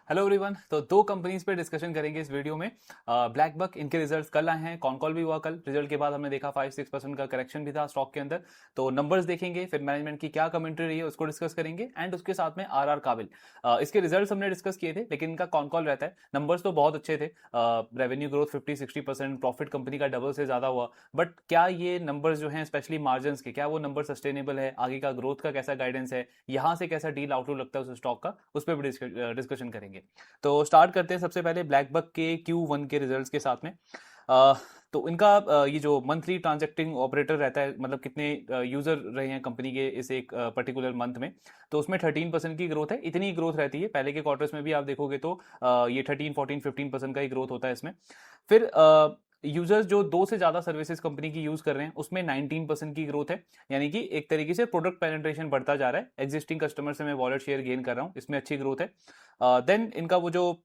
Hello everyone. तो दो companies पे डिस्कशन करेंगे इस वीडियो में। ब्लैक बक, इनके रिजल्ट्स कल आए हैं, कॉल भी हुआ कल। रिजल्ट के बाद हमने देखा 5-6% का करेक्शन भी था स्टॉक के अंदर। तो नंबर्स देखेंगे, फिर मैनेजमेंट की क्या कमेंट्री रही है उसको डिस्कस करेंगे, एंड उसके साथ में आर काबिल। इसके रिजल्ट्स हमने डिस्कस किए थे, लेकिन इनका कॉल रहता है। नंबर्स तो बहुत अच्छे थे, रेवेन्यू ग्रोथ 50-60%, प्रॉफिट कंपनी का डबल से ज्यादा हुआ। बट क्या ये नंबर्स जो हैं, स्पेशली मार्जिन के, क्या वो नंबर सस्टेनेबल है? आगे का ग्रोथ का कैसा गाइडेंस है, यहाँ से कैसा डील आउटलुक लगता है उस स्टॉक का, उस पर भी डिस्कशन करेंगे। तो स्टार्ट करते हैं सबसे पहले ब्लैक बक के Q1 के रिजल्ट्स के साथ में। अ, तो इनका ये जो मंथली ट्रांजैक्टिंग ऑपरेटर रहता है, मतलब कितने यूजर रहे हैं कंपनी के इस एक पर्टिकुलर मंथ में, तो उसमें 13% की ग्रोथ है। इतनी ग्रोथ रहती है, पहले के क्वार्टर्स में भी आप देखोगे तो ये 13, 14, 15% का ही ग्रोथ होता है इसमें। फिर यूजर्स जो दो से ज्यादा सर्विसेज कंपनी की यूज कर रहे हैं, उसमें 19% की ग्रोथ है। यानी कि एक तरीके से प्रोडक्ट पेनिट्रेशन बढ़ता जा रहा है, एग्जिस्टिंग कस्टमर से मैं वॉलेट शेयर गेन कर रहा हूं, इसमें अच्छी ग्रोथ है। देन इनका वो जो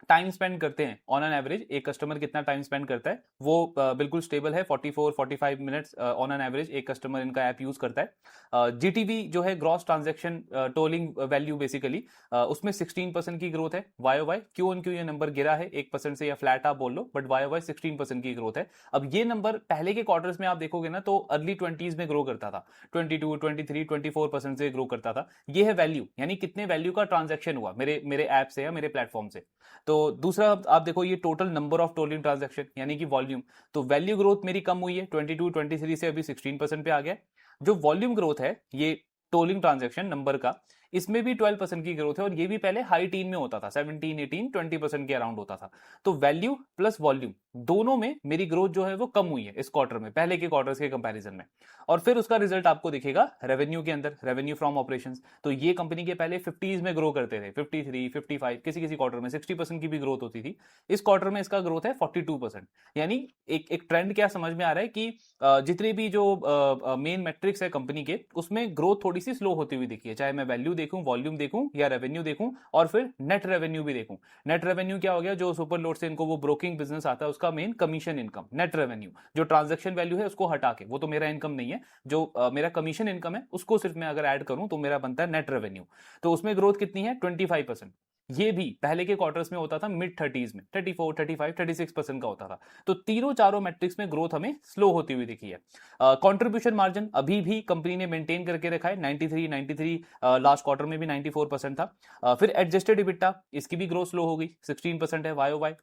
टाइम स्पेंड करते हैं ऑन एन एवरेज, एक कस्टमर कितना टाइम स्पेंड करता है, वो बिल्कुल स्टेबल है। 44-45 मिनट्स ऑन एन एवरेज एक कस्टमर इनका ऐप यूज करता है। जीटीवी जो है, gross transaction tolling value basically, उसमें 16% की ग्रोथ है। Y Y Q on Q ये नंबर गिरा है 1% से, या फ्लैट आप बोल लो, बट वाई वाई 16% की ग्रोथ है। अब ये नंबर पहले के क्वार्टर्स में आप देखोगे ना, तो अर्ली 20s में ग्रो करता था, 22, 23, 24% से ग्रो करता था। ये है वैल्यू, यानी कितने वैल्यू का ट्रांजैक्शन हुआ मेरे ऐप से या मेरे प्लेटफॉर्म से। तो दूसरा आप देखो, ये total number of tolling transaction यानी कि वॉल्यूम। तो वैल्यू ग्रोथ मेरी कम हुई है, 22, 23 से अभी 16% पे आ गया। जो वॉल्यूम ग्रोथ है, ये टोलिंग ट्रांजैक्शन नंबर का, इसमें भी 12% की ग्रोथ है, और ये भी पहले हाई टीन में होता था, 17, 18, 20% के अराउंड होता था। तो वैल्यू प्लस वॉल्यूम दोनों में मेरी ग्रोथ जो है वो कम हुई है इस क्वार्टर में, पहले के क्वार्टर्स के कंपैरिजन में। और फिर उसका रिजल्ट आपको दिखेगा रेवेन्यू के अंदर, रेवेन्यू फ्रॉम ऑपरेशंस। तो ये कंपनी के पहले 50s में ग्रो करते थे, 53, 55, किसी किसी क्वार्टर में 60% की भी ग्रोथ होती थी। इस क्वार्टर में इसका ग्रोथ है 42%। यानी एक एक ट्रेंड क्या समझ में आ रहा है कि जितने भी जो मेन मेट्रिक्स है कंपनी के, उसमें ग्रोथ थोड़ी सी स्लो होती हुई दिखी है, चाहे मैं वैल्यू देखूं, वॉल्यूम देखूं, या रेवेन्यू देखूं, और फिर नेट रेवेन्यू भी देखूं। नेट रेवेन्यू क्या हो गया? जो सुपर लोड से इनको वो ब्रोकिंग बिजनेस आता है, उसका main commission income, net revenue. जो ट्रांजेक्शन वैल्यू है उसको हटा के, वो तो मेरा इनकम नहीं है, जो मेरा कमीशन इनकम है उसको सिर्फ मैं अगर ऐड करूं तो मेरा बनता है नेट रेवेन्यू। तो उसमें ग्रोथ कितनी है? 25%। ये भी पहले के क्वार्टर्स में होता था मिड 30s में, 34, 35, 36% का होता था। तो तीनों चारों मैट्रिक्स में ग्रोथ हमें स्लो होती हुई दिखी है। कंट्रीब्यूशन मार्जिन अभी भी कंपनी ने मेंटेन करके रखा है, 93, लास्ट क्वार्टर में भी 94% था। फिर एडजस्टेड इबिट्टा, इसकी भी ग्रोथ स्लो हो गई, 16% है वाई वाई।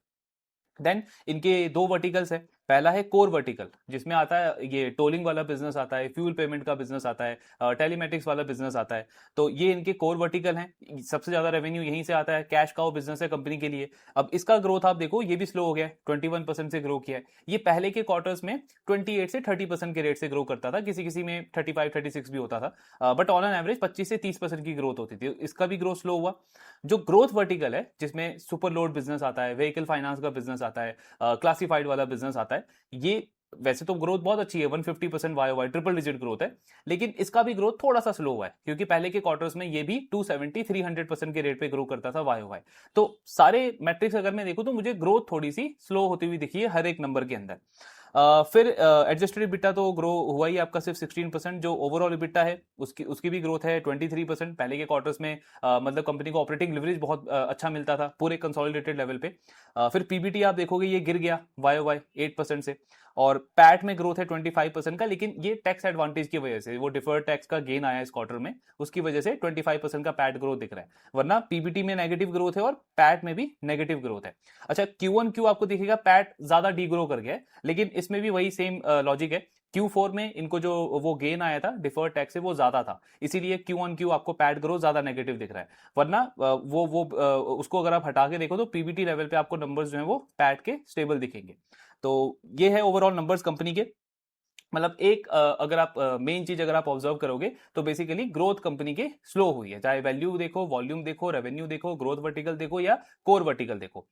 देन इनके दो वर्टिकल्स है। पहला है कोर वर्टिकल, जिसमें आता है ये टोलिंग वाला बिजनेस आता है, फ्यूल पेमेंट का बिजनेस आता है, टेलीमेटिक्स वाला बिजनेस आता है। तो ये इनके कोर वर्टिकल हैं, सबसे ज्यादा रेवेन्यू यहीं से आता है, कैश का वो बिजनेस है कंपनी के लिए। अब इसका ग्रोथ आप देखो, ये भी स्लो हो गया है, 21% से ग्रो किया है। ये पहले के क्वार्टर्स में 28 से 30% के रेट से ग्रो करता था, किसी किसी में 35-36 भी होता था, बट ऑन एन एवरेज 25 से 30% की ग्रोथ होती थी। इसका भी ग्रोथ स्लो हुआ। जो ग्रोथ वर्टिकल है, जिसमें सुपर लोड बिजनेस आता है, व्हीकल फाइनेंस का बिजनेस आता है, क्लासिफाइड वाला बिजनेस आता है, ये वैसे तो ग्रोथ बहुत अच्छी है, 150% Y Y, triple digit growth है। लेकिन इसका भी ग्रोथ थोड़ा सा स्लो हुआ है, क्योंकि पहले के क्वार्टर्स में ये भी 270-300% के रेट पे ग्रो करता था वाई वाई। तो सारे मैट्रिक्स अगर मैं देखूं, तो मुझे ग्रोथ थोड़ी सी स्लो होती हुई दिखी है हर एक नंबर के अंदर। फिर एडजस्टेड इबिट्टा तो ग्रो हुआ ही आपका सिर्फ 16%। जो ओवरऑल इबिट्टा है, उसकी उसकी भी ग्रोथ है 23%। पहले के क्वार्टर्स में मतलब कंपनी को ऑपरेटिंग लिवरेज बहुत अच्छा मिलता था पूरे कंसोलिडेटेड लेवल पे। फिर पीबीटी आप देखोगे, ये गिर गया वाई वाई 8% से। और पैट में ग्रोथ है 25% का, लेकिन ये टैक्स एडवांटेज की वजह से, वो डिफर्ड टैक्स का गेन आया इस क्वार्टर में, उसकी वजह से 25% का पैट ग्रोथ दिख रहा है। वरना पीबीटी में नेगेटिव ग्रोथ है और पैट में भी नेगेटिव ग्रोथ है। अच्छा, Q1 Q आपको दिखेगा पैट ज्यादा डी ग्रो कर गया है, लेकिन इसमें भी वही सेम लॉजिक है। Q4 में इनको जो वो गेन आया था डिफर्ड टैक्स से, वो ज्यादा था, इसीलिए Q1 Q आपको पैट ग्रोथ ज्यादा नेगेटिव दिख रहा है। वरना उसको अगर आप हटा के देखो, तो पीबीटी लेवल पे आपको नंबर्स जो है वो पैट के स्टेबल दिखेंगे। तो ये है ओवरऑल नंबर्स कंपनी के। मतलब एक अगर आप मेन चीज अगर आप ऑब्जर्व करोगे, तो बेसिकली ग्रोथ कंपनी के स्लो हुई है, चाहे वैल्यू देखो, वॉल्यूम देखो, रेवेन्यू देखो, ग्रोथ वर्टिकल देखो, या कोर वर्टिकल देखो।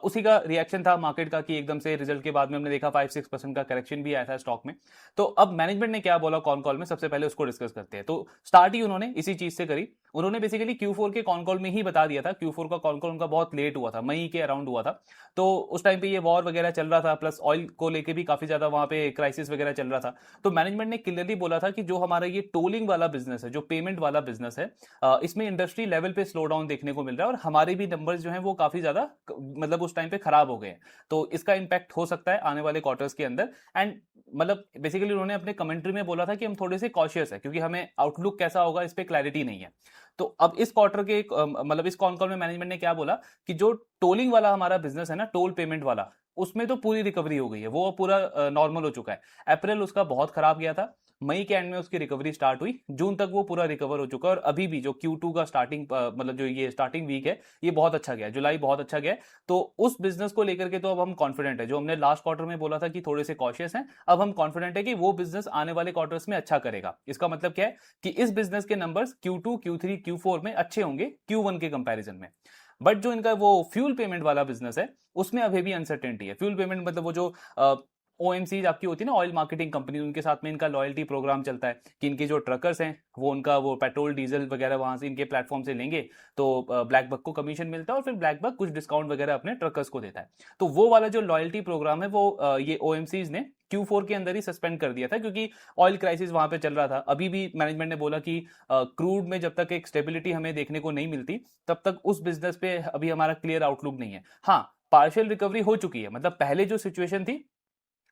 उसी का रिएक्शन था मार्केट का, कि एकदम से रिजल्ट के बाद में हमने देखा 5-6% का करेक्शन भी आया था स्टॉक में। तो अब मैनेजमेंट ने क्या बोला कॉल में, सबसे पहले उसको डिस्कस करते हैं। तो स्टार्ट ही उन्होंने इसी चीज से करी। उन्होंने बेसिकली Q4 के कॉन कॉल में ही बता दिया था। Q4 का कॉन कॉल उनका बहुत लेट हुआ था, मई के अराउंड हुआ था। तो उस टाइम पे ये वॉर वगैरह चल रहा था, प्लस ऑयल को लेके भी काफी ज्यादा वहां पे क्राइसिस वगैरह चल रहा था। तो मैनेजमेंट ने क्लियरली बोला था कि जो हमारा ये टोलिंग वाला बिजनेस है, जो पेमेंट वाला बिजनेस है, इसमें इंडस्ट्री लेवल पे स्लो डाउन देखने को मिल रहा है और हमारे भी नंबर्स जो हैं वो काफी ज्यादा मतलब उस टाइम पे खराब हो गए हैं। तो इसका इंपैक्ट हो सकता है आने वाले क्वार्टर्स के अंदर। एंड मतलब बेसिकली उन्होंने अपने कमेंट्री में बोला था कि हम थोड़े से कॉशियस है क्योंकि हमें आउटलुक कैसा होगा इस पे क्लैरिटी नहीं है। तो अब इस क्वार्टर के मतलब इस कॉन कॉल में मैनेजमेंट ने क्या बोला कि जो टोलिंग वाला हमारा बिजनेस है ना, टोल पेमेंट वाला, उसमें तो पूरी रिकवरी हो गई है, वो पूरा नॉर्मल हो चुका है। अप्रैल उसका बहुत खराब गया था, मई के एंड में उसकी रिकवरी स्टार्ट हुई, जून तक वो पूरा रिकवर हो चुका है और अभी भी जो Q2 का स्टार्टिंग मतलब जो ये स्टार्टिंग वीक है ये बहुत अच्छा गया है, जुलाई बहुत अच्छा गया है। तो उस बिजनेस को लेकर के तो अब हम कॉन्फिडेंट है, जो हमने लास्ट क्वार्टर में बोला था कि थोड़े से कॉशियस हैं, अब हम कॉन्फिडेंट है कि वो बिजनेस आने वाले क्वार्टर्स में अच्छा करेगा। इसका मतलब क्या है कि इस बिजनेस के नंबर्स Q2 Q3 Q4 में अच्छे होंगे Q1 के कंपैरिजन में। बट जो इनका वो फ्यूल पेमेंट वाला बिजनेस है उसमें अभी भी अनसर्टेनिटी है। फ्यूल पेमेंट मतलब वो जो OMCs आपकी होती है ना, ऑयल मार्केटिंग कंपनी, उनके साथ में इनका लॉयल्टी प्रोग्राम चलता है कि इनके जो ट्रकर्स हैं वो उनका वो पेट्रोल डीजल वगैरह वहां से इनके प्लेटफॉर्म से लेंगे तो ब्लैक बक को कमीशन मिलता है और फिर ब्लैक बक कुछ डिस्काउंट वगैरह अपने ट्रकर्स को देता है। तो वो वाला जो लॉयल्टी प्रोग्राम है वो ये OMCs ने Q4 के अंदर ही सस्पेंड कर दिया था क्योंकि ऑयल क्राइसिस वहां पे चल रहा था। अभी भी मैनेजमेंट ने बोला कि क्रूड में जब तक एक स्टेबिलिटी हमें देखने को नहीं मिलती तब तक उस बिजनेस पे अभी हमारा क्लियर आउटलुक नहीं है। हाँ, पार्शियल रिकवरी हो चुकी है, मतलब पहले जो सिचुएशन थी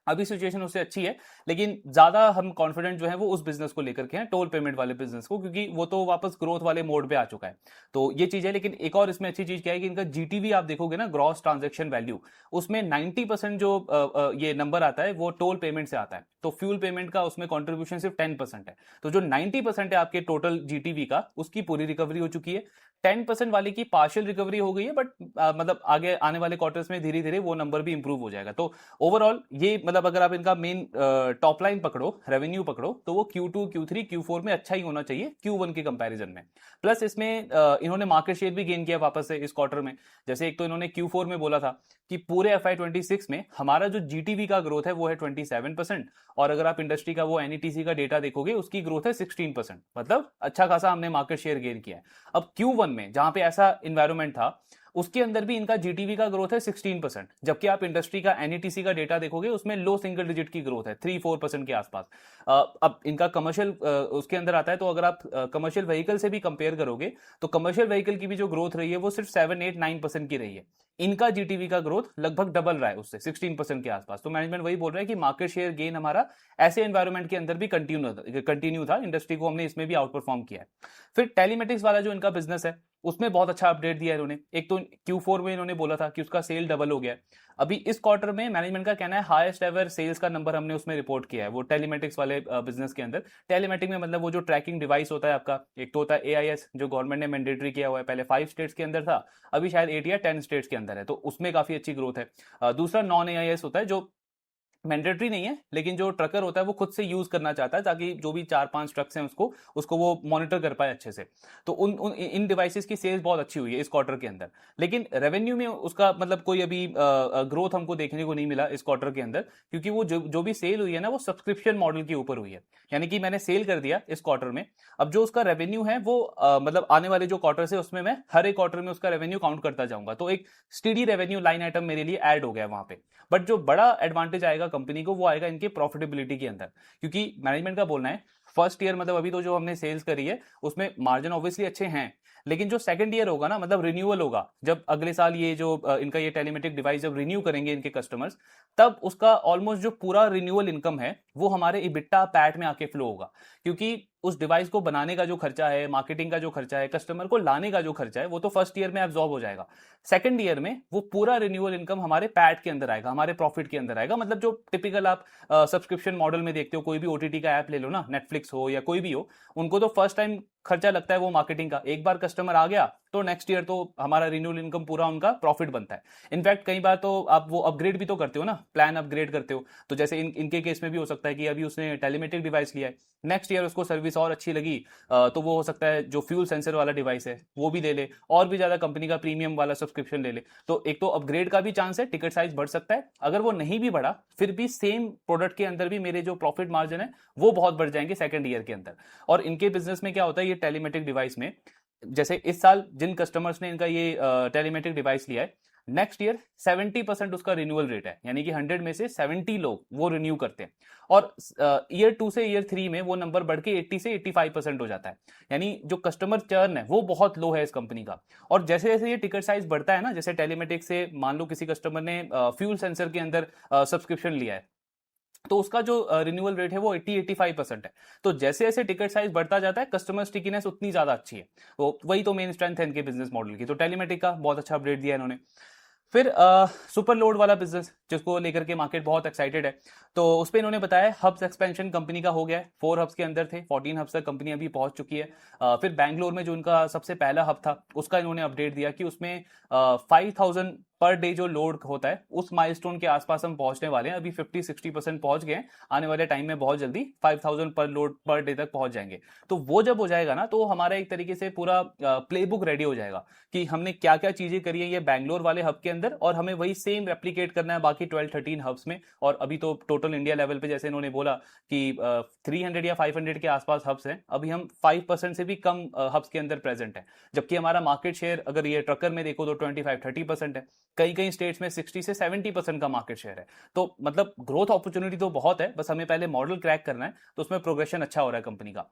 अभी सिचुएशन उससे अच्छी है, लेकिन ज्यादा हम कॉन्फिडेंट जो है वो उस बिजनेस को लेकर के हैं, टोल पेमेंट वाले बिजनेस को, क्योंकि वो तो वापस ग्रोथ वाले मोड पे आ चुका है। तो ये चीज है। लेकिन एक और इसमें अच्छी चीज क्या है कि इनका GTV आप देखोगे ना, ग्रॉस ट्रांजेक्शन वैल्यू, उसमें 90% जो ये नंबर आता है वो टोल पेमेंट से आता है। तो फ्यूल पेमेंट का उसमें कॉन्ट्रीब्यूशन सिर्फ 10% है। तो जो 90% है आपके टोटल GTV का, उसकी पूरी रिकवरी हो चुकी है। 10% वाली की पार्शियल रिकवरी हो गई है, बट मतलब आगे आने वाले क्वार्टर्स में धीरे धीरे वो नंबर भी इंप्रूव हो जाएगा। तो ओवरऑल ये मतलब अगर आप इनका मेन टॉप लाइन पकड़ो, रेवेन्यू पकड़ो, तो वो Q2 Q3 Q4 में अच्छा ही होना चाहिए Q1 के कंपैरिजन में। प्लस इसमें इन्होंने मार्केट शेयर भी गेन किया वापस से इस क्वार्टर में। जैसे एक तो इन्होंने Q4 में बोला था कि पूरे FY26 में हमारा जो GTV का ग्रोथ है वो है 27%, और अगर आप इंडस्ट्री का वो NETC का डेटा देखोगे उसकी ग्रोथ है 16%, मतलब अच्छा खासा हमने मार्केट शेयर गेन किया है। अब Q1 में जहां पे ऐसा इन्वायरमेंट था उसके अंदर भी इनका GTV का ग्रोथ है 16%, जबकि आप इंडस्ट्री का NETC का डेटा देखोगे उसमें लो सिंगल डिजिट की ग्रोथ है, 3-4% के आसपास। अब इनका कमर्शियल उसके अंदर आता है, तो अगर आप कमर्शियल व्हीकल से भी कंपेयर करोगे तो कमर्शियल व्हीकल की भी जो ग्रोथ रही है वो सिर्फ 7-8-9% की रही है। इनका GTV का ग्रोथ लगभग डबल रहा है उससे, 16% के आसपास। तो मैनेजमेंट वही बोल रहा है कि मार्केट शेयर गेन हमारा ऐसे एनवायरमेंट के अंदर भी कंटिन्यू था, इंडस्ट्री को हमने इसमें भी आउट परफॉर्म किया है। फिर टेलीमेटिक्स वाला जो इनका बिजनेस है उसमें बहुत अच्छा अपडेट दिया है इन्होंने। एक तो Q4 में इन्होंने बोला था कि उसका सेल डबल हो गया है। अभी इस क्वार्टर में मैनेजमेंट का कहना है हाईएस्ट एवर सेल्स का नंबर हमने उसमें रिपोर्ट किया है, वो टेलीमेटिक्स वाले बिजनेस के अंदर। टेलीमेटिक में मतलब वो जो ट्रैकिंग डिवाइस होता है आपका, एक तो होता है AIS जो गवर्नमेंट ने मैंडेटरी किया हुआ है, पहले 5 स्टेट्स के अंदर था, अभी शायद 8 या 10 स्टेट्स के अंदर है, तो उसमें काफी अच्छी ग्रोथ है। दूसरा नॉन AIS होता है जो मैंडेटरी नहीं है, लेकिन जो ट्रकर होता है वो खुद से यूज करना चाहता है ताकि जो भी 4-5 ट्रक्स हैं उसको वो मॉनिटर कर पाए अच्छे से। तो इन डिवाइसेस की सेल्स बहुत अच्छी हुई है इस क्वार्टर के अंदर, लेकिन रेवेन्यू में उसका मतलब कोई अभी ग्रोथ हमको देखने को नहीं मिला इस क्वार्टर के अंदर, क्योंकि वो जो भी सेल हुई है ना वो सब्सक्रिप्शन मॉडल के ऊपर हुई है। यानी कि मैंने सेल कर दिया इस क्वार्टर में, अब जो उसका रेवेन्यू है वो मतलब आने वाले जो क्वार्टर है उसमें मैं हर एक क्वार्टर में उसका रेवेन्यू काउंट करता जाऊंगा, तो एक स्टेडी रेवेन्यू लाइन आइटम मेरे लिए ऐड हो गया वहां पे। बट जो बड़ा एडवांटेज आएगा कंपनी को वो आएगा इनके प्रॉफिटेबिलिटी के अंदर, क्योंकि मैनेजमेंट का बोलना है फर्स्ट ईयर मतलब अभी तो जो हमने सेल्स करी है उसमें मार्जिन ऑब्वियसली अच्छे हैं, लेकिन जो सेकंड ईयर होगा ना, मतलब रिन्यूअल होगा, जब अगले साल ये जो इनका ये टेलीमेटिक डिवाइस जब रिन्यू करेंगे इनके कस्टमर्स, तब उसका ऑलमोस्ट जो पूरा रिन्यूअल इनकम है वो हमारे इबिट्टा पैट में आके फ्लो होगा, क्योंकि उस डिवाइस को बनाने का जो खर्चा है, मार्केटिंग का जो खर्चा है, कस्टमर को लाने का जो खर्चा है, वो तो फर्स्ट ईयर में एब्जॉर्ब हो जाएगा। सेकंड ईयर में वो पूरा रिन्यूअल इनकम हमारे पैट के अंदर आएगा, हमारे प्रॉफिट के अंदर आएगा। मतलब जो टिपिकल आप सब्सक्रिप्शन मॉडल में देखते हो, कोई भी OTT का ऐप ले लो ना, नेटफ्लिक्स हो या कोई भी हो, उनको तो फर्स्ट टाइम खर्चा लगता है वो मार्केटिंग का, एक बार कस्टमर आ गया तो नेक्स्ट ईयर तो हमारा रिन्यूअल इनकम पूरा उनका प्रॉफिट बनता है। इनफैक्ट कई बार तो आप वो अपग्रेड भी तो करते हो ना, प्लान अपग्रेड करते हो, तो जैसे इनके केस में भी हो सकता है कि अभी उसने टेलीमेटिक डिवाइस लिया है, नेक्स्ट ईयर उसको सर्विस और अच्छी लगी तो वो हो सकता है जो फ्यूल सेंसर वाला डिवाइस है वो भी ले ले, और भी ज्यादा कंपनी का प्रीमियम वाला सब्सक्रिप्शन ले ले। तो एक तो अपग्रेड का भी चांस है, टिकट साइज बढ़ सकता है। अगर वो नहीं भी बढ़ा फिर भी सेम प्रोडक्ट के अंदर भी मेरे जो प्रॉफिट मार्जिन है वो बहुत बढ़ जाएंगे सेकंड ईयर के अंदर। और इनके बिजनेस में क्या होता है, ये टेलीमेटिक डिवाइस में जैसे इस साल जिन कस्टमर्स ने इनका ये टेलीमेट्रिक डिवाइस लिया है, नेक्स्ट ईयर 70% उसका रिन्यूअल रेट है, यानी कि 100 में से 70 लोग वो रिन्यू करते हैं। और ईयर 2 से ईयर 3 में वो नंबर बढ़ के 80 से 85% हो जाता है। यानी जो कस्टमर चर्न है वो बहुत लो है इस कंपनी का। और जैसे जैसे ये टिकट साइज बढ़ता है ना, जैसे टेलीमेटिक्स से मान लो किसी कस्टमर ने फ्यूल सेंसर के अंदर सब्सक्रिप्शन लिया है, तो उसका जो रिन्यूअल रेट है वो 80-85% है। तो जैसे जैसे टिकट साइज बढ़ता जाता है, कस्टमर स्टिकीनेस उतनी ज्यादा अच्छी है। तो वही तो मेन स्ट्रेंथ है इनके बिजनेस मॉडल की। तो टेलीमेटिक का बहुत अच्छा अपडेट दिया इन्होंने। फिर सुपर लोड वाला बिजनेस जिसको लेकर के मार्केट बहुत एक्साइटेड है, तो उस पर इन्होंने बताया हब्स एक्सपेंशन कंपनी का हो गया है। 4 हब्स के अंदर थे, 14 हब्स तक कंपनी अभी पहुंच चुकी है। फिर बैंगलोर में जो उनका सबसे पहला हब था उसका इन्होंने अपडेट दिया कि उसमें 5000 पर डे जो लोड होता है उस माइलस्टोन के आसपास हम पहुंचने वाले हैं। अभी 50-60% पहुंच गए हैं, आने वाले टाइम में बहुत जल्दी 5000 पर लोड पर डे तक पहुंच जाएंगे। तो वो जब हो जाएगा ना, तो हमारा एक तरीके से पूरा प्लेबुक रेडी हो जाएगा कि हमने क्या क्या चीजें करी है ये बैंगलोर वाले हब के अंदर, और हमें वही सेम रेप्लीकेट करना है बाकी 12-13 हब्स में। और अभी तो टोटल इंडिया लेवल पे जैसे इन्होंने बोला कि 300 या 500 के आसपास हब्स हैं, अभी हम 5% से भी कम हब्स के अंदर प्रेजेंट है। जबकि हमारा मार्केट शेयर अगर ये ट्रकर में देखो तो 25-30% है। कई कई स्टेट्स में 60 से 70% का मार्केट शेयर है। तो मतलब ग्रोथ अपॉर्चुनिटी तो बहुत है, बस हमें पहले मॉडल क्रैक करना है। तो उसमें प्रोग्रेशन अच्छा हो रहा है कंपनी का।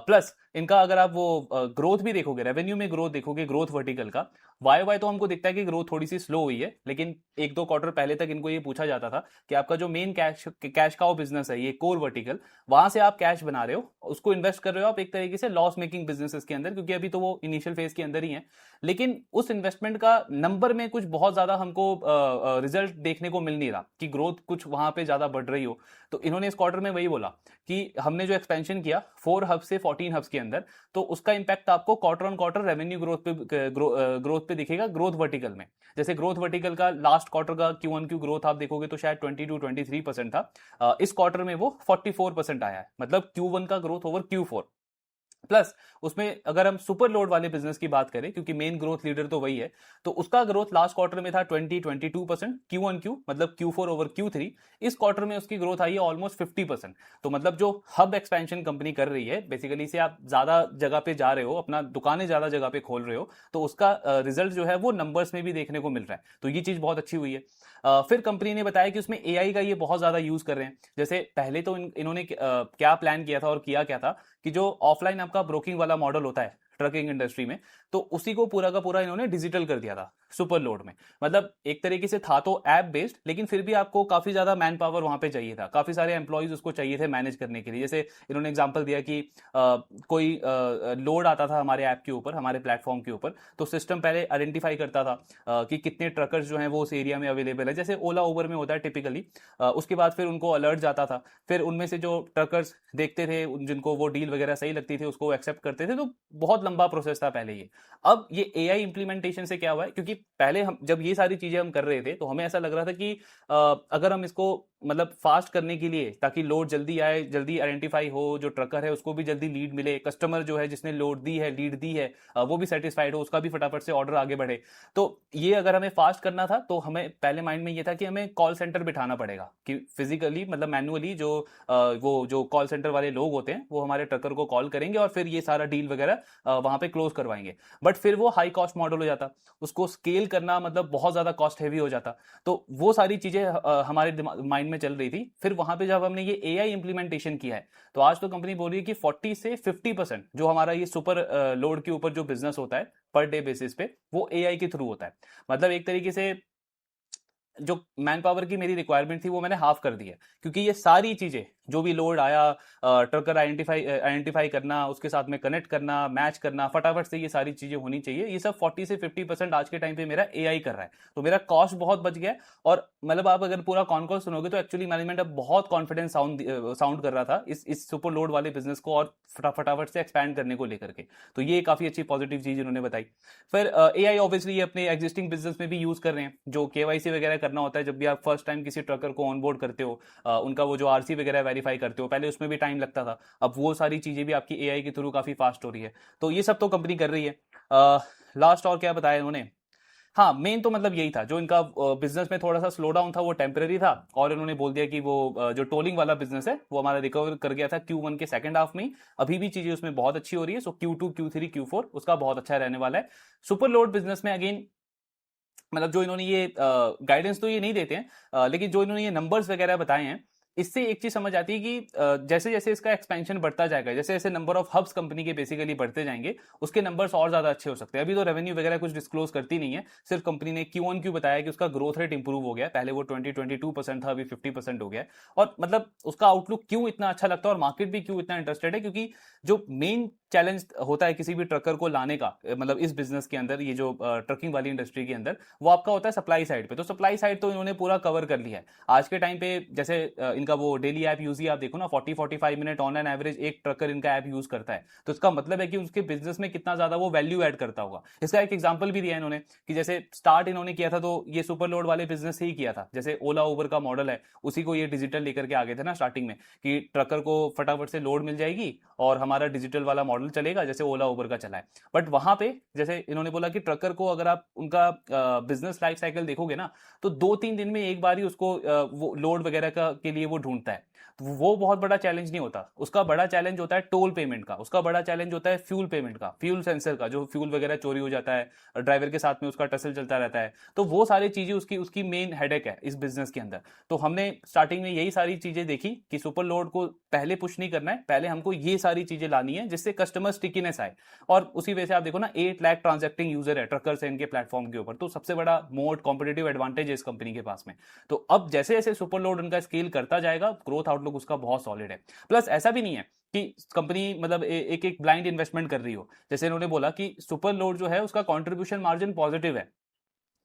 प्लस इनका अगर आप वो ग्रोथ भी देखोगे, रेवेन्यू में ग्रोथ देखोगे, ग्रोथ वर्टिकल का वाई वाई, तो हमको दिखता है कि ग्रोथ थोड़ी सी स्लो हुई है। लेकिन 1-2 क्वार्टर पहले तक इनको ये पूछा जाता था कि आपका जो मेन कैश काउ बिजनेस है, ये कोर वर्टिकल, वहां से आप कैश बना रहे हो, उसको इन्वेस्ट कर रहे हो आप एक तरीके से लॉस मेकिंग बिजनेसेस के अंदर, क्योंकि अभी तो वो इनिशियल फेज के अंदर ही है। लेकिन उस इन्वेस्टमेंट का नंबर में कुछ बहुत ज्यादा हमको रिजल्ट देखने को मिल नहीं रहा कि ग्रोथ कुछ वहां पे ज्यादा बढ़ रही हो। तो इन्होंने इस क्वार्टर में वही बोला कि हमने जो एक्सपेंशन किया 4 हब से 14 हब्स के अंदर, तो उसका इंपैक्ट आपको quarter on quarter revenue growth पे दिखेगा ग्रोथ वर्टिकल में। जैसे ग्रोथ वर्टिकल का लास्ट क्वार्टर का क्यू ऑन क्यू ग्रोथ आप देखोगे तो शायद 22-23% था। इस क्वार्टर में वो 44% आया है, मतलब Q1 का ग्रोथ ओवर Q4। प्लस उसमें अगर हम सुपर लोड वाले बिजनेस की बात करें, क्योंकि मेन ग्रोथ लीडर तो वही है, तो उसका ग्रोथ लास्ट क्वार्टर में था 22% क्यू ऑन क्यू, मतलब Q4 ओवर Q3। इस क्वार्टर में उसकी ग्रोथ आई है ऑलमोस्ट 50%। तो मतलब जो हब एक्सपेंशन कंपनी कर रही है, बेसिकली से आप ज्यादा जगह पे जा रहे हो, अपना दुकानें ज्यादा जगह पे खोल रहे हो, तो उसका रिजल्ट जो है वो नंबर्स में भी देखने को मिल रहा है। तो ये चीज बहुत अच्छी हुई है। फिर कंपनी ने बताया कि उसमें एआई का ये बहुत ज्यादा यूज कर रहे हैं। जैसे पहले तो इन्होंने क्या प्लान किया था और किया क्या था कि जो ऑफलाइन आपका ब्रोकिंग वाला मॉडल होता है ट्रकिंग इंडस्ट्री में, तो उसी को पूरा का पूरा इन्होंने डिजिटल कर दिया था सुपर लोड में। मतलब एक तरीके से था तो ऐप बेस्ड, लेकिन फिर भी आपको काफी ज्यादा मैन पावर वहां पे चाहिए था, काफी सारे एम्प्लॉयज उसको चाहिए थे मैनेज करने के लिए। जैसे इन्होंने एग्जांपल दिया कि कोई लोड आता था हमारे ऐप के ऊपर, हमारे प्लेटफॉर्म के ऊपर, तो सिस्टम पहले आइडेंटिफाई करता था कि कितने ट्रकर्स जो हैं वो उस एरिया में अवेलेबल है, जैसे ओला उबर में होता है टिपिकली। उसके बाद फिर उनको अलर्ट जाता था, फिर उनमें से जो ट्रकर्स देखते थे जिनको वो डील वगैरह सही लगती थी उसको एक्सेप्ट करते थे। तो बहुत लंबा प्रोसेस था पहले ये। अब ये एआई इंप्लीमेंटेशन से क्या हुआ है, क्योंकि पहले हम जब ये सारी चीजें हम कर रहे थे तो हमें ऐसा लग रहा था कि अगर हम इसको मतलब फास्ट करने के लिए, ताकि लोड जल्दी आए, जल्दी आइडेंटिफाई हो, जो ट्रकर है उसको भी जल्दी लीड मिले, कस्टमर जो है जिसने लोड दी है, लीड दी है, वो भी सेटिस्फाइड हो, उसका भी फटाफट से ऑर्डर आगे बढ़े। तो ये अगर हमें फास्ट करना था तो हमें पहले माइंड में ये था कि हमें कॉल सेंटर बिठाना पड़ेगा, कि फिजिकली मतलब मैनुअली जो वो जो कॉल सेंटर वाले लोग होते हैं वो हमारे ट्रकर को कॉल करेंगे और फिर ये सारा डील वगैरह वहां पे क्लोज करवाएंगे। बट फिर वो हाई कॉस्ट मॉडल हो जाता, उसको स्केल करना मतलब बहुत ज्यादा कॉस्ट हैवी हो जाता। तो वो सारी चीजें हमारे माइंड में चल रही थी। फिर वहां पे जब हमने ये एआई इंप्लीमेंटेशन किया है, तो आज तो कंपनी बोल रही है कि 40 से 50% जो हमारा ये सुपर लोड के ऊपर जो बिजनेस होता है पर डे बेसिस पे, वो एआई के थ्रू होता है। मतलब एक तरीके से जो मैन पावर की मेरी रिक्वायरमेंट थी वो मैंने हाफ कर दी है, क्योंकि ये सारी चीजें जो भी लोड आया, ट्रकर आइडेंटिफाई करना, उसके साथ में कनेक्ट करना, मैच करना, फटाफट से ये सारी चीजें होनी चाहिए। ये सब 40 से 50% आज के टाइम पे मेरा एआई कर रहा है। तो मेरा कॉस्ट बहुत बच गया है। और मतलब आप अगर पूरा कॉन कॉल सुनोगे तो एक्चुअली मैनेजमेंट अब बहुत कॉन्फिडेंस साउंड कर रहा था इस सुपर लोड वाले बिजनेस को और फटाफट से एक्सपैंड करने को लेकर के। तो ये काफी अच्छी पॉजिटिव चीज इन्होंने बताई। फिर एआई ऑब्वियसली ये अपने एग्जिस्टिंग बिजनेस में भी यूज कर रहे हैं। जो केवाईसी वगैरह करना होता है जब भी आप फर्स्ट टाइम किसी ट्रकर को ऑनबोर्ड करते हो, उनका वो जो आरसी वगैरह वेरीफाई करते हो, पहले उसमें भी टाइम लगता था, अब वो सारी चीजें भी आपकी एआई के थ्रू काफी फास्ट हो रही है। तो ये सब तो कंपनी कर रही है। लास्ट और क्या बताया उन्होंने हाँ, मेन तो मतलब यही था, जो इनका बिजनेस में थोड़ा सा स्लो डाउन था वो टेम्पररी था, और इन्होंने बोल दिया कि वो जो टोलिंग वाला बिजनेस है वो हमारा रिकवर कर गया था Q1 के सेकंड हाफ में ही। अभी भी चीजें उसमें बहुत अच्छी हो रही है, सो Q2 Q3 Q4 उसका बहुत अच्छा रहने वाला है। सुपर लोड बिजनेस में अगेन मतलब जो इन्होंने ये गाइडेंस तो ये नहीं देते हैं, लेकिन जो इन्होंने ये नंबर्स वगैरह बताए हैं, इससे एक चीज समझ आती है कि जैसे जैसे इसका एक्सपेंशन बढ़ता जाएगा, जैसे जैसे नंबर ऑफ हब्स कंपनी के बेसिकली बढ़ते जाएंगे, उसके नंबर्स और ज्यादा अच्छे हो सकते हैं। अभी तो रेवेन्यू वगैरह कुछ डिस्क्लोज करती नहीं है, सिर्फ कंपनी ने Q1 Q बताया कि उसका ग्रोथ रेट इंप्रूव हो गया है, पहले वो 20-22% था, अभी 50% हो गया है। और मतलब उसका आउटलुक क्यों इतना अच्छा लगता है और मार्केट भी क्यों इतना इंटरेस्टेड है, क्योंकि जो मेन चैलेंज होता है किसी भी ट्रकर को लाने का, मतलब इस बिजनेस के अंदर, ये जो ट्रकिंग वाली इंडस्ट्री के अंदर, वो आपका होता है सप्लाई साइड पे। तो सप्लाई साइड तो इन्होंने पूरा कवर कर लिया है आज के टाइम पे। जैसे इनका वो डेली ऐप यूज ही आप देखो ना, 40-45 मिनट ऑन एन एवरेज एक ट्रकर इनका ऐप यूज करता है, तो इसका मतलब है कि उसके बिजनेस में कितना ज्यादा वो वैल्यू ऐड करता होगा। इसका एक एग्जांपल भी दिया इन्होंने कि जैसे स्टार्ट इन्होंने किया था तो ये सुपर लोड वाले बिजनेस से ही किया था, जैसे ओला उबर का मॉडल है, उसी को ये डिजिटल लेकर के आगे थे ना स्टार्टिंग में, कि ट्रकर को फटाफट से लोड मिल जाएगी और हमारा डिजिटल वाला मॉडल चलेगा जैसे ओला उबर का चला है। बट वहां पे जैसे इन्होंने बोला कि ट्रकर को अगर आप उनका बिजनेस लाइफ साइकिल देखोगे ना, तो 2-3 दिन में एक बार ही उसको वो लोड वगैरह का के लिए वो ढूंढता है। तो वो बहुत बड़ा चैलेंज नहीं होता, उसका बड़ा चैलेंज होता है टोल पेमेंट का, उसका बड़ा चैलेंज होता है फ्यूल पेमेंट का, फ्यूल सेंसर का, जो फ्यूल वगैरह चोरी हो जाता है, ड्राइवर के साथ में उसका टसल चलता रहता है। तो वो सारी चीजें उसकी उसकी मेन हेडेक है इस बिजनेस के अंदर। तो हमने स्टार्टिंग में यही सारी चीजें देखी कि सुपर लोड को पहले पुश नहीं करना है, पहले हमको ये सारी चीजें लानी है जिससे कस्टमर स्टिकीनेस आए। और उसी वजह से आप देखो ना, 8 लाख ट्रांजैक्टिंग यूजर है ट्रकर्स है इनके प्लेटफॉर्म के ऊपर, तो सबसे बड़ा मोट कॉम्पिटेटिव एडवांटेज है इस कंपनी के पास में। तो अब जैसे जैसे सुपर लोड उनका स्केल करता जाएगा, ग्रोथ आउटलुक उसका बहुत सॉलिड है। प्लस ऐसा भी नहीं है कि कंपनी मतलब एक एक ब्लाइंड इन्वेस्टमेंट कर रही हो। जैसे इन्होंने बोला कि सुपर लोड जो है उसका कंट्रीब्यूशन मार्जिन पॉजिटिव है।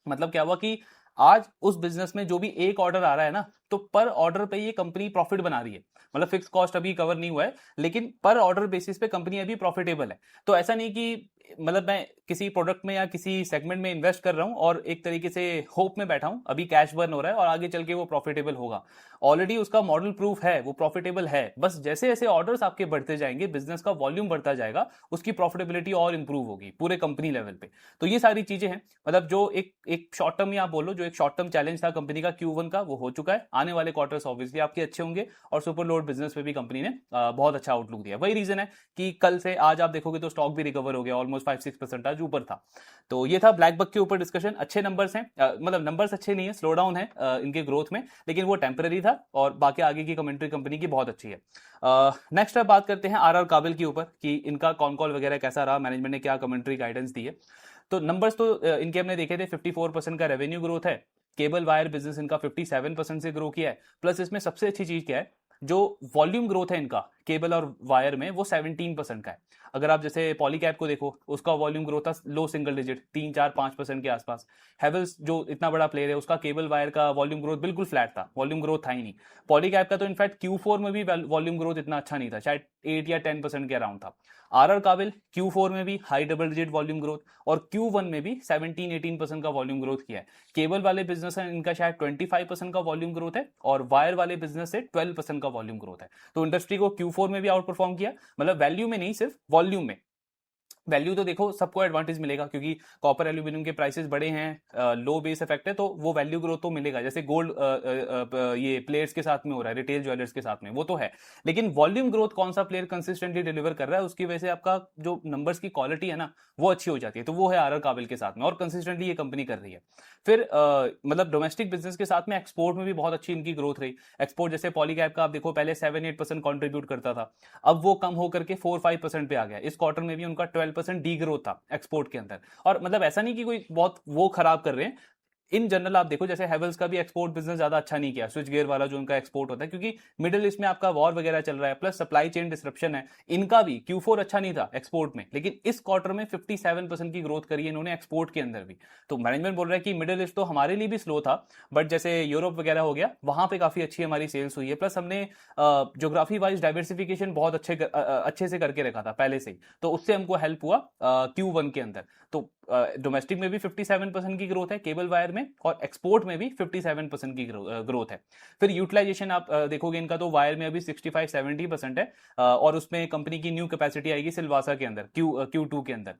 मतलब क्या हुआ कि आज उस बिजनेस में जो भी एक ऑर्डर आ रहा है ना, तो पर ऑर्डर पे ये कंपनी प्रॉफिट बना रही है। मतलब फिक्स कॉस्ट अभी कवर नहीं हुआ है, लेकिन पर ऑर्डर बेसिस पे कंपनी अभी प्रॉफिटेबल है। तो ऐसा नहीं कि मतलब मैं किसी प्रोडक्ट में या किसी सेगमेंट में इन्वेस्ट कर रहा हूं और एक तरीके से होप में बैठा हूं, अभी कैश बर्न हो रहा है और आगे चल के वो प्रॉफिटेबल होगा। ऑलरेडी उसका मॉडल प्रूफ है, वो प्रॉफिटेबल है। बस जैसे जैसे ऑर्डर्स आपके बढ़ते जाएंगे, बिजनेस का वॉल्यूम बढ़ता जाएगा, उसकी प्रॉफिटेबिलिटी और इंप्रूव होगी पूरे कंपनी लेवल पे। तो ये सारी चीजें हैं। मतलब जो एक एक शॉर्ट टर्म, या आप बोलो जो एक शॉर्ट टर्म चैलेंज था कंपनी का Q1 का, वो हो चुका है। आने वाले क्वार्टर्स ऑब्वियसली आपके अच्छे होंगे, और सुपर लोड बिजनेस पे भी कंपनी ने बहुत अच्छा आउटलुक दिया। वही रीजन है कि कल से आज आप देखोगे तो स्टॉक भी रिकवर हो गया, ऑलमोस्ट 5-6% आज ऊपर था। तो ये था ब्लैक बक के ऊपर डिस्कशन। अच्छे नंबर्स हैं, मतलब नंबर्स अच्छे नहीं है, स्लो डाउन है इनके ग्रोथ में, लेकिन वो टेम्पररी था, और बाकी आगे की कमेंट्री कंपनी की बहुत अच्छी है। नेक्स्ट अब बात करते हैं आर काबिल के ऊपर कि इनका कॉन कॉल वगैरह कैसा रहा, मैनेजमेंट ने क्या कमेंट्री गाइडेंस दी है। तो नंबर्स तो इनके हमने देखे थे, 54% का रेवेन्यू ग्रोथ है। केबल वायर बिजनेस इनका 57% से ग्रो किया है। प्लस इसमें सबसे अच्छी चीज क्या है, जो वॉल्यूम ग्रोथ है इनका केबल और वायर में, वो 17% का है। अगर आप जैसे पॉलीकैब को देखो, उसका वॉल्यूम ग्रोथ था लो सिंगल डिजिट, 3-4-5% के आसपास। हेवल्स जो इतना बड़ा प्लेयर है, उसका केबल वायर का वॉल्यूम ग्रोथ बिल्कुल फ्लैट था, वॉल्यूम ग्रोथ था ही नहीं। पॉलीकैब का तो इनफैक्ट Q4 में भी वॉल्यूम ग्रोथ इतना अच्छा नहीं था, शायद 8 या 10% के अराउंड था। आर काबिल Q4 में भी high double digit volume growth, और Q1 में भी 17-18% का वॉल्यूम ग्रोथ किया है। केबल वाले बिजनेस है इनका शायद 25% का वॉल्यूम ग्रोथ है, और वायर वाले बिजनेस से 12% का वॉल्यूम ग्रोथ है। तो इंडस्ट्री को Q4 में भी आउट परफॉर्म किया, मतलब वैल्यू में नहीं, सिर्फ वॉल्यूम में। वैल्यू तो देखो सबको एडवांटेज मिलेगा, क्योंकि कॉपर एल्यूमिनियम के प्राइसेस बड़े हैं, लो बेस इफेक्ट है, तो वो वैल्यू ग्रोथ तो मिलेगा, जैसे गोल्ड ये प्लेयर्स के साथ में हो रहा है, रिटेल ज्वेलर्स के साथ में, वो तो है। लेकिन वॉल्यूम ग्रोथ कौन सा प्लेयर कंसिस्टेंटली डिलीवर कर रहा है, उसकी वजह से आपका जो नंबर्स की क्वालिटी है ना, वो अच्छी हो जाती है। तो वो है आर काबिल के साथ में, और कंसिस्टेंटली ये कंपनी कर रही है। फिर मतलब डोमेस्टिक बिजनेस के साथ में एक्सपोर्ट में भी बहुत अच्छी इनकी ग्रोथ रही। एक्सपोर्ट जैसे पॉलीकैब का आप देखो, पहले 7-8% कॉन्ट्रीब्यूट करता था, अब वो कम होकर के 4-5% पे आ गया। इस क्वार्टर में भी उनका 12% डी ग्रोथ था एक्सपोर्ट के अंदर। और मतलब ऐसा नहीं कि कोई बहुत वो खराब कर रहे हैं, इन जनरल आप देखो, जैसे हेवल्स का भी एक्सपोर्ट बिजनेस ज्यादा अच्छा नहीं किया, स्विच गियर वाला जो उनका एक्सपोर्ट होता है, क्योंकि मिडिल ईस्ट में आपका वॉर वगैरह चल रहा है, प्लस सप्लाई चेन डिस्रप्शन है। इनका भी Q4 अच्छा नहीं था एक्सपोर्ट में, लेकिन इस क्वार्टर में 57% की ग्रोथ करी है इन्होंने एक्सपोर्ट के अंदर भी। तो मैनेजमेंट बोल रहा है कि मिडिल ईस्ट तो हमारे लिए भी स्लो था, बट जैसे यूरोप वगैरह हो गया, वहां पे काफी अच्छी हमारी सेल्स हुई है। प्लस हमने ज्योग्राफी वाइज डाइवर्सिफिकेशन बहुत अच्छे से करके रखा था पहले से ही, तो उससे हमको हेल्प हुआ Q1 के अंदर। तो डोमेस्टिक में भी 57% की ग्रोथ है केबल वायर में, और एक्सपोर्ट में भी 57% की ग्रोथ है। फिर यूटिलाइजेशन आप देखोगे इनका, तो वायर में अभी 65-70% है, और उसमें कंपनी की न्यू कैपेसिटी आएगी सिलवासा के अंदर Q2 के अंदर।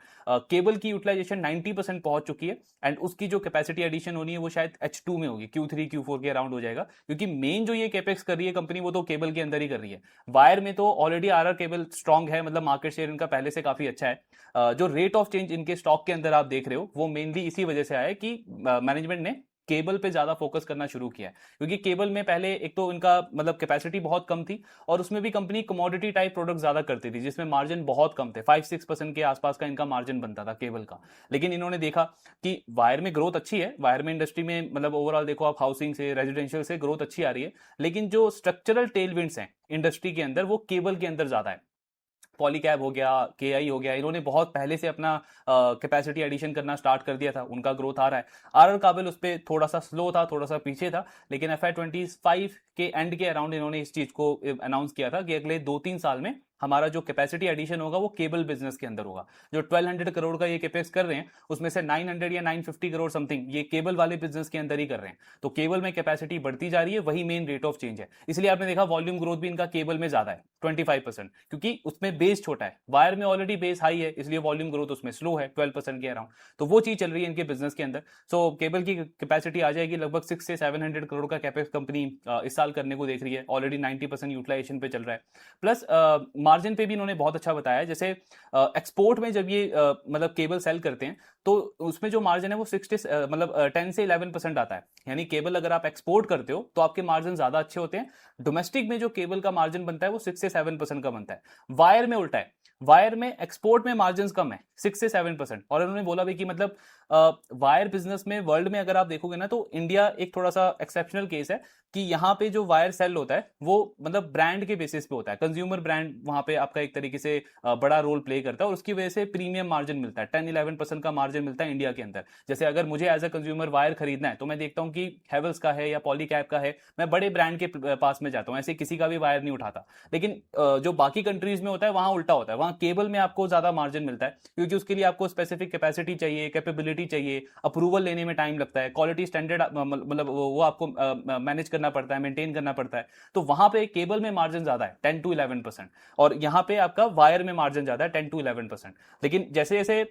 केबल की यूटिलाइजेशन 90% पहुंच चुकी है, एंड उसकी जो कैपेसिटी एडिशन होनी है वो शायद H2 में होगी, Q3 Q4 के अराउंड हो जाएगा, क्योंकि मेन जो ये कैपेक्स कर रही है कंपनी वो तो केबल के अंदर ही कर रही है। वायर में तो ऑलरेडी आरआर केबल स्ट्रांग है, मतलब मार्केट शेयर इनका पहले से काफी अच्छा है। जो रेट ऑफ चेंज इनके स्टॉक के अंदर आप देख रहे हो वो मेनली इसी वजह से आया है कि मैनेजमेंट ने केबल पे ज्यादा फोकस करना शुरू किया है, क्योंकि केबल में पहले एक तो इनका मतलब कैपेसिटी बहुत कम थी, और उसमें भी कंपनी कमोडिटी टाइप प्रोडक्ट ज्यादा करती थी जिसमें मार्जिन बहुत कम थे, 5-6% के आसपास का इनका मार्जिन बनता था केबल का। लेकिन इन्होंने देखा कि वायर में ग्रोथ अच्छी है, वायर में इंडस्ट्री में मतलब ओवरऑल देखो आप, हाउसिंग से रेजिडेंशियल से ग्रोथ अच्छी आ रही है, लेकिन जो स्ट्रक्चरल टेलविंड्स हैं इंडस्ट्री के अंदर वो केबल के अंदर ज्यादा है। पॉलीकैब हो गया, केआई हो गया, इन्होंने बहुत पहले से अपना कैपेसिटी एडिशन करना स्टार्ट कर दिया था, उनका ग्रोथ आ रहा है। आरआर काबिल उस पर थोड़ा सा स्लो था, थोड़ा सा पीछे था, लेकिन FY25 के एंड के अराउंड इन्होंने इस चीज को अनाउंस किया था कि अगले 2-3 साल में हमारा जो कैपेसिटी एडिशन होगा वो केबल बिजनेस के अंदर होगा। जो 1200 करोड़ का ये कैपेक्स कर रहे हैं उसमें से 900 या 950 करोड़ समथिंग ये केबल वाले बिजनेस के अंदर ही कर रहे हैं। तो केबल में कैपेसिटी बढ़ती जा रही है, वही मेन रेट ऑफ चेंज है। इसलिए आपने देखा वॉल्यूम ग्रोथ भी इनका केबल में ज्यादा है 25%, क्योंकि उसमें बेस छोटा है, वायर में ऑलरेडी बेस हाई है, इसलिए वॉल्यूम ग्रोथ उसमें स्लो है 12% के अराउंड। तो वो चीज चल रही है इनके बिजनेस के अंदर। सो केबल की कैपेसिटी आ जाएगी लगभग 600 से 700 करोड़ का कैपेक्स कंपनी इस साल करने को देख रही है, ऑलरेडी 90% यूटिलाइजेशन पे चल रहा है। प्लस मार्जिन पे भी इन्होंने बहुत अच्छा बताया है। जैसे एक्सपोर्ट में जब ये मतलब केबल सेल करते हैं तो उसमें जो मार्जिन है वो 60 मतलब 10 से 11% आता है, यानी केबल अगर आप एक्सपोर्ट करते हो तो आपके मार्जिन ज्यादा अच्छे होते हैं। डोमेस्टिक में जो केबल का मार्जिन बनता है वो 6 से 7% का बनता है। वायर में उल्टा है, वायर में एक्सपोर्ट में मार्जिन कम है 6 से 7%। और उन्होंने बोला भी कि मतलब वायर बिजनेस में वर्ल्ड में अगर आप देखोगे ना तो इंडिया एक थोड़ा सा एक्सेप्शनल केस है कि यहाँ पे जो वायर सेल होता है वो मतलब ब्रांड के बेसिस पे होता है, कंज्यूमर ब्रांड वहां पे आपका एक तरीके से बड़ा रोल प्ले करता है, और उसकी वजह से प्रीमियम मार्जिन मिलता है, 10-11% का मार्जिन मिलता है इंडिया के अंदर। जैसे अगर मुझे एज अ कंज्यूमर वायर खरीदना है तो मैं देखता हूँ कि हेवल्स का है या पॉलीकैब का है, मैं बड़े ब्रांड के पास में जाता हूँ, ऐसे किसी का भी वायर नहीं उठाता। लेकिन जो बाकी कंट्रीज में होता है वहां उल्टा होता है, वहां केबल में आपको ज्यादा मार्जिन मिलता है, क्योंकि उसके लिए आपको स्पेसिफिक कैपेसिटी चाहिए, कैपेबिलिटी चाहिए, अप्रूवल लेने में टाइम लगता है, क्वालिटी स्टैंडर्ड मतलब वो आपको मैनेज करना पड़ता है, मेंटेन करना पड़ता है। तो वहां पे केबल में मार्जिन ज्यादा है 10-11%, और यहां पे आपका वायर में मार्जिन ज्यादा है 10-11%। लेकिन जैसे जैसे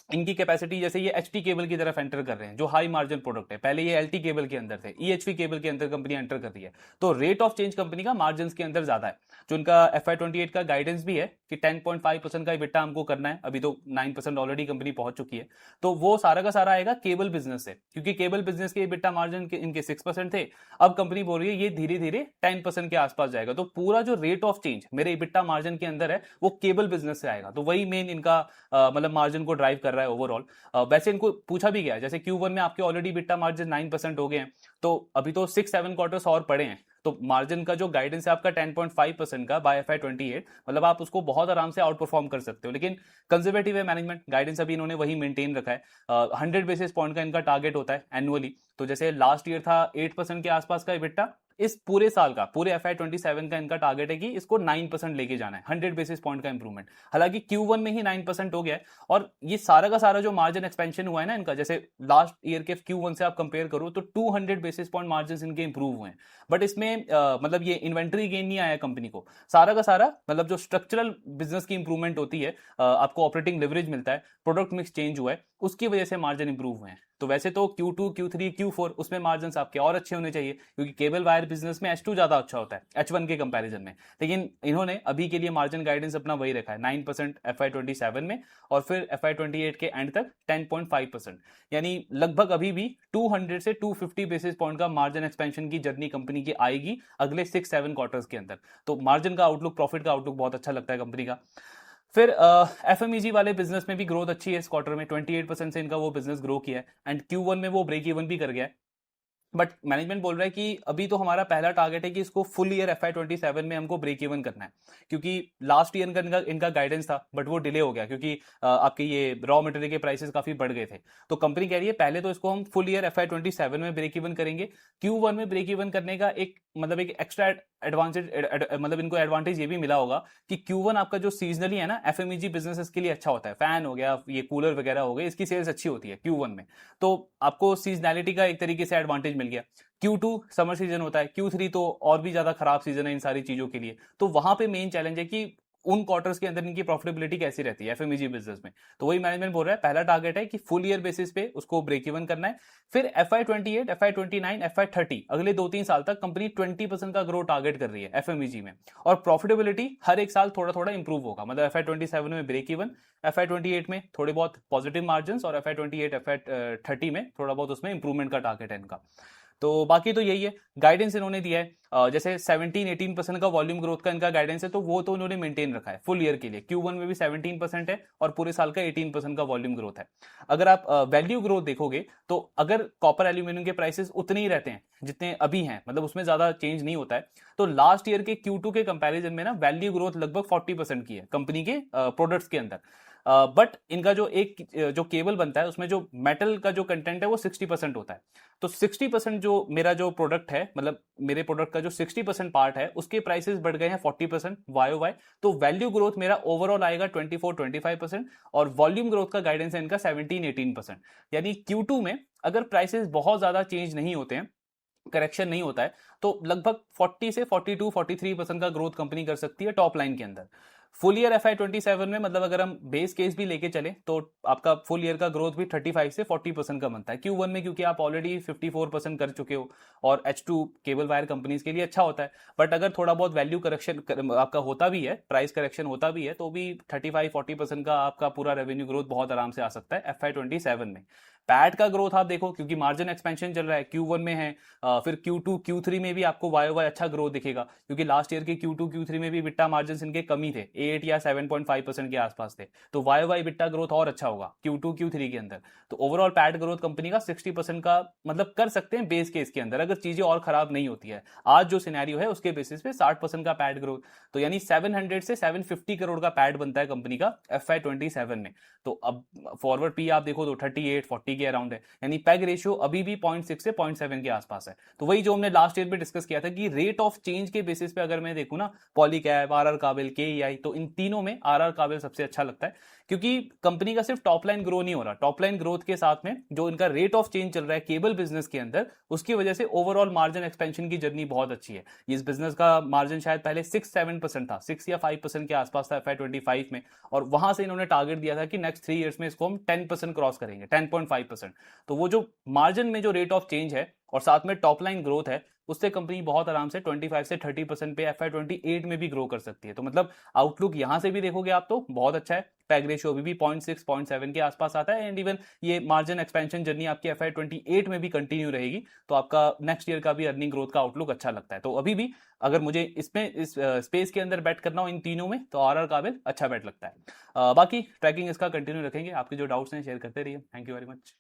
इनकी कैपेसिटी, जैसे ये एचटी केबल की तरफ एंटर कर रहे हैं जो हाई मार्जिन प्रोडक्ट है, पहले ये एलटी केबल के अंदर थे, ईएचवी केबल के अंदर कंपनी एंटर कर रही है, तो रेट ऑफ चेंज कंपनी का मार्जिन के अंदर ज्यादा है। जो इनका FY28 का गाइडेंस भी है कि 10.5% का इबिटा हमको करना है, अभी तो 9% ऑलरेडी कंपनी पहुंच चुकी है, तो वो सारा का सारा आएगा केबल बिजनेस से, क्योंकि केबल बिजनेस के इबिटा मार्जिन इनके 6% थे, अब कंपनी बोल रही है ये धीरे धीरे 10% के आसपास जाएगा। तो पूरा जो रेट ऑफ चेंज मेरे इबिटा मार्जिन के अंदर है वो केबल बिजनेस से आएगा, तो वही मेन इनका मतलब मार्जिन को ड्राइव कर रहा है ओवरऑल। वैसे इनको पूछा भी गया, जैसे Q1 में आपके ऑलरेडी बिट्टा मार्जिन 9% हो गए हैं, तो अभी तो 6-7 क्वार्टर्स और पड़े हैं, तो मार्जिन का जो गाइडेंस है आपका 10.5% का बाय FY28, मतलब आप उसको बहुत आराम से आउट परफॉर्म कर सकते हो। लेकिन कंजर्वेटिव है मैनेजमेंट, गाइडेंस अभी इन्होंने वही मेंटेन रखा है। 100 बेसिस पॉइंट का इनका टारगेट होता है एनुअली, तो जैसे लास्ट ईयर था 8% के आसपास का इबिट्टा, इस पूरे साल का, पूरे FY27 का इनका टारगेट है कि इसको 9% लेके जाना है, 100 बेसिस पॉइंट का इंप्रूवमेंट। हालांकि Q1 में ही 9% हो गया है, और ये सारा का सारा जो मार्जिन एक्सपेंशन हुआ है ना इनका, जैसे लास्ट ईयर के Q1 से आप कंपेयर करो तो 200 बेसिस पॉइंट मार्जिन इनके इंप्रूव हुए हैं। बट इसमें मतलब ये इन्वेंट्री गेन नहीं आया कंपनी को, सारा का सारा मतलब जो स्ट्रक्चरल बिजनेस की इंप्रूवमेंट होती है, आपको ऑपरेटिंग लिवरेज मिलता है, प्रोडक्ट मिक्स चेंज हुआ है, उसकी वजह से मार्जिन इंप्रूव हुए हैं। तो वैसे तो Q2, Q3, Q4 उसमें मार्जिन आपके और अच्छे होने चाहिए, क्योंकि केबल वायर बिजनेस में H2 ज्यादा अच्छा होता है H1 के कंपैरिजन में। लेकिन इन्होंने अभी के लिए मार्जिन गाइडेंस अपना वही रखा है 9% FY27 में, और फिर FY28 के एंड तक 10.5%, यानी लगभग अभी भी 200 से 250 बेसिस पॉइंट का मार्जिन एक्सपेंशन की जर्नी कंपनी की आएगी अगले 6-7 क्वार्टर्स के अंदर। तो मार्जिन का आउटलुक, प्रॉफिट का आउटलुक बहुत अच्छा लगता है कंपनी का। फिर FMEG वाले बिजनेस में भी ग्रोथ अच्छी है, इस क्वार्टर में 28% से इनका वो बिजनेस ग्रो किया है, एंड Q1 में वो ब्रेक इवन भी कर गया है। बट मैनेजमेंट बोल रहा है कि अभी तो हमारा पहला टारगेट है कि इसको फुल ईयर FY27 में हमको ब्रेक इवन करना है, क्योंकि लास्ट ईयर इनका गाइडेंस था बट वो डिले हो गया, क्योंकि आपके ये रॉ मटेरियल के प्राइसेस काफी बढ़ गए थे। तो कंपनी कह रही है पहले तो इसको हम फुल ईयर FY27 में ब्रेक इवन करेंगे। Q1 में ब्रेक इवन करने का एक मतलब एक एक्स्ट्रा एडवांटेज, मतलब इनको एडवांटेज ये भी मिला होगा कि Q1 आपका जो सीजनली है ना एफएमईजी बिजनेसेस के लिए अच्छा होता है, फैन हो गया, ये कूलर वगैरह हो गए, इसकी सेल्स अच्छी होती है Q1 में, तो आपको सीजनैलिटी का एक तरीके से एडवांटेज मिल गया। Q2 समर सीजन होता है, Q3 तो और भी ज्यादा खराब सीजन है इन सारी चीजों के लिए, तो वहां पे मेन चैलेंज है कि उन क्वार्टर्स के अंदर इनकी प्रॉफिटेबिलिटी कैसी रहती है एफएमईजी बिजनेस में। तो वही मैनेजमेंट बोल रहा है, पहला टारगेट है कि फुल ईयर बेसिस पे उसको ब्रेक इवन करना है। फिर FY28, FY29, FY30 अगले 2-3 साल तक कंपनी 20% का ग्रोथ टारगेट कर रही है एफएमईजी में, और प्रॉफिटेबिलिटी हर एक साल थोड़ा थोड़ा इंप्रूव होगा, मतलब FY27 में ब्रेक इवन, FY28 में थोड़े बहुत पॉजिटिव मार्जिन, और FY28 FY30 में थोड़ा बहुत उसमें इंप्रूवमेंट का टारगेट है इनका। तो बाकी तो यही है, गाइडेंस इन्होंने दिया है जैसे 17-18% का वॉल्यूम ग्रोथ का इनका गाइडेंस है, तो वो तो उन्होंने मेंटेन रखा है फुल ईयर के लिए। Q1 में भी 17% है और पूरे साल का 18% का वॉल्यूम ग्रोथ है। अगर आप वैल्यू ग्रोथ देखोगे तो अगर कॉपर एल्यूमिनियम के प्राइसेस उतने ही रहते हैं जितने अभी हैं, मतलब उसमें ज्यादा चेंज नहीं होता है, तो लास्ट ईयर के Q2 के कंपैरिजन में ना वैल्यू ग्रोथ लगभग 40% की है कंपनी के प्रोडक्ट्स के अंदर। बट इनका जो एक जो केबल बनता है उसमें जो मेटल का जो कंटेंट है वो 60% होता है, तो 60% जो मेरा जो प्रोडक्ट है, मतलब मेरे प्रोडक्ट का जो 60% पार्ट है उसके प्राइसेस बढ़ गए हैं 40% YOY, तो वैल्यू ग्रोथ मेरा ओवरऑल आएगा 24-25%, और वॉल्यूम ग्रोथ का गाइडेंस है इनका 17-18%। यानी Q2 में अगर प्राइसेस बहुत ज्यादा चेंज नहीं होते हैं, करेक्शन नहीं होता है, तो लगभग 40 से 42-43% का ग्रोथ कंपनी कर सकती है टॉप लाइन के अंदर। फुल ईयर FY27 में, मतलब अगर हम बेस केस भी लेके चले तो आपका फुल ईयर का ग्रोथ भी 35 से 40% का बनता है Q1 में, क्योंकि आप ऑलरेडी 54% कर चुके हो, और H2 केबल वायर कंपनीज के लिए अच्छा होता है। बट अगर थोड़ा बहुत वैल्यू करेक्शन आपका होता भी है, प्राइस करेक्शन होता भी है, तो भी 35-40% का आपका पूरा रेवेन्यू ग्रोथ बहुत आराम से आ सकता है FY27 में। पैट का ग्रोथ आप देखो, क्योंकि मार्जिन एक्सपेंशन चल रहा है, Q1 में है, फिर Q2 Q3 में भी आपको YOY अच्छा ग्रोथ दिखेगा, क्योंकि लास्ट ईयर के Q2 Q3 में भी बिट्टा मार्जिन इनके कमी थे, 8 या 7.5% के आसपास थे, तो YOY बिट्टा ग्रोथ और अच्छा होगा Q2 Q3 के अंदर। तो ओवरऑल पैट ग्रोथ कंपनी का 60% का मतलब कर सकते हैं बेस केस के अंदर, अगर चीजें और खराब नहीं होती है। आज जो सिनेरियो है उसके बेसिस पे 60% का पैट ग्रोथ, तो यानी 700 से 750 करोड़ का पैट बनता है कंपनी का FY27 में। तो अब फॉरवर्ड पी आप देखो तो 38-40 के अराउंड है, यानी पैग रेशियो अभी भी 0.6 से 0.7 के आसपास है। तो वही जो हमने लास्ट ईयर में डिस्कस किया था कि रेट ऑफ चेंज के बेसिस पे अगर मैं देखूं ना, पॉलीकैब, RR काबिल, KEI, तो इन तीनों में RR काबिल सबसे अच्छा लगता है, क्योंकि कंपनी का सिर्फ टॉप लाइन ग्रो नहीं हो रहा, टॉप लाइन ग्रोथ के साथ में जो इनका रेट ऑफ चेंज चल रहा है केबल बिजनेस के अंदर, उसकी वजह से ओवरऑल मार्जिन एक्सपेंशन की जर्नी बहुत अच्छी है। इस बिजनेस का मार्जिन शायद पहले 6-7% था, 6 या 5% के आसपास था FY25 में, और वहां से इन्होंने टारगेट दिया था कि नेक्स्ट 3 ईयर्स में इसको हम 10% क्रॉस करेंगे, 10.5%। तो वो जो मार्जिन में जो रेट ऑफ चेंज है और साथ में टॉप लाइन ग्रोथ है, उससे कंपनी बहुत आराम से 25 से 30% पे FY28 में भी ग्रो कर सकती है। तो मतलब आउटलुक यहां से भी देखोगे आप तो बहुत अच्छा है। पैग रेशियो अभी भी 0.6-0.7 के आसपास आता है, एंड इवन ये मार्जिन एक्सपेंशन जर्नी आपकी FY28 में भी कंटिन्यू रहेगी, तो आपका नेक्स्ट ईयर का भी अर्निंग ग्रोथ का आउटलुक अच्छा लगता है। तो अभी भी अगर मुझे इसमें इस स्पेस के अंदर बेट करना हो इन तीनों में, तो RR काबिल अच्छा बेट लगता है। बाकी ट्रैकिंग इसका कंटिन्यू रखेंगे, आपके जो डाउट्स हैं शेयर करते रहिए। Thank you very much.